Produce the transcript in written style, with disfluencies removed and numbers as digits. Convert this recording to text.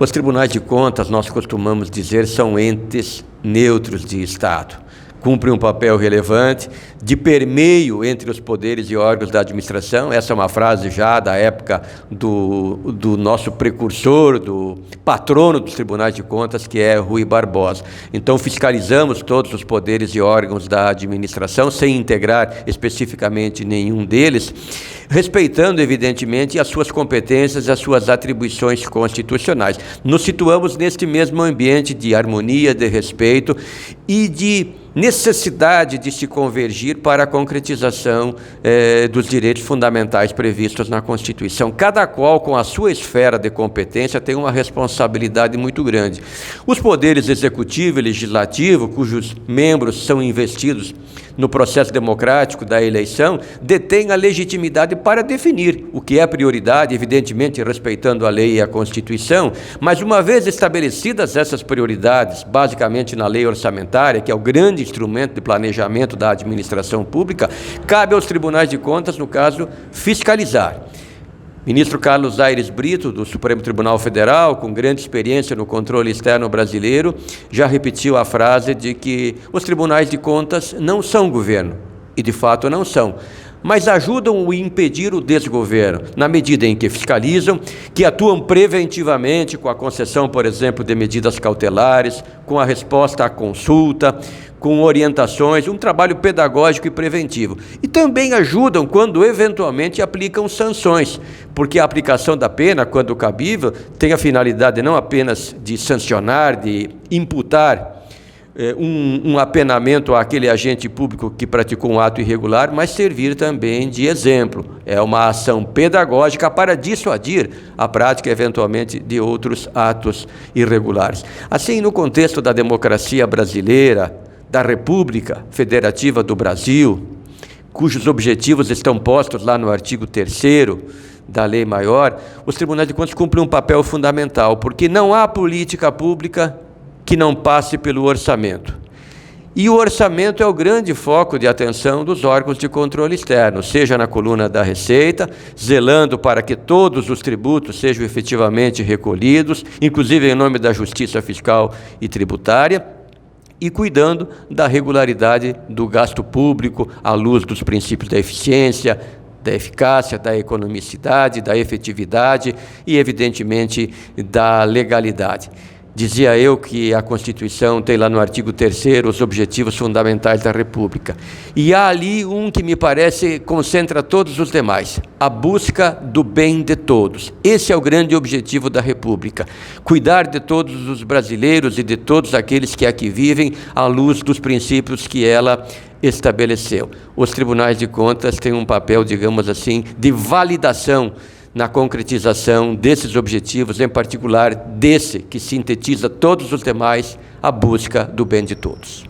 Os tribunais de contas, nós costumamos dizer, são entes neutros de Estado. Cumprem um papel relevante de permeio entre os poderes e órgãos da administração. Essa é uma frase já da época do nosso precursor, do patrono dos tribunais de contas, que é Rui Barbosa. Então, fiscalizamos todos os poderes e órgãos da administração, sem integrar especificamente nenhum deles, respeitando, evidentemente, as suas competências e as suas atribuições constitucionais. Nos situamos neste mesmo ambiente de harmonia, de respeito e de necessidade de se convergir para a concretização dos direitos fundamentais previstos na Constituição. Cada qual, com a sua esfera de competência, tem uma responsabilidade muito grande. Os poderes executivo e legislativo, cujos membros são investidos no processo democrático da eleição, detêm a legitimidade para definir o que é prioridade, evidentemente respeitando a lei e a Constituição, mas uma vez estabelecidas essas prioridades, basicamente na lei orçamentária, que é o grande instrumento de planejamento da administração pública, cabe aos tribunais de contas, no caso, fiscalizar. Ministro Carlos Aires Brito, do Supremo Tribunal Federal, com grande experiência no controle externo brasileiro, já repetiu a frase de que os tribunais de contas não são governo, e de fato não são, mas ajudam a impedir o desgoverno, na medida em que fiscalizam, que atuam preventivamente com a concessão, por exemplo, de medidas cautelares, com a resposta à consulta, com orientações, um trabalho pedagógico e preventivo. E também ajudam quando, eventualmente, aplicam sanções, porque a aplicação da pena, quando cabível, tem a finalidade não apenas de sancionar, de imputar um apenamento àquele agente público que praticou um ato irregular, mas servir também de exemplo. É uma ação pedagógica para dissuadir a prática, eventualmente, de outros atos irregulares. Assim, no contexto da democracia brasileira, da República Federativa do Brasil, cujos objetivos estão postos lá no artigo 3º da Lei Maior, os tribunais de contas cumprem um papel fundamental, porque não há política pública que não passe pelo orçamento. E o orçamento é o grande foco de atenção dos órgãos de controle externo, seja na coluna da Receita, zelando para que todos os tributos sejam efetivamente recolhidos, inclusive em nome da Justiça Fiscal e Tributária, e cuidando da regularidade do gasto público à luz dos princípios da eficiência, da eficácia, da economicidade, da efetividade e, evidentemente, da legalidade. Dizia eu que a Constituição tem lá no artigo 3º os objetivos fundamentais da República. E há ali um que me parece concentra todos os demais, a busca do bem de todos. Esse é o grande objetivo da República, cuidar de todos os brasileiros e de todos aqueles que aqui vivem à luz dos princípios que ela estabeleceu. Os tribunais de contas têm um papel, digamos assim, de validação na concretização desses objetivos, em particular desse que sintetiza todos os demais, a busca do bem de todos.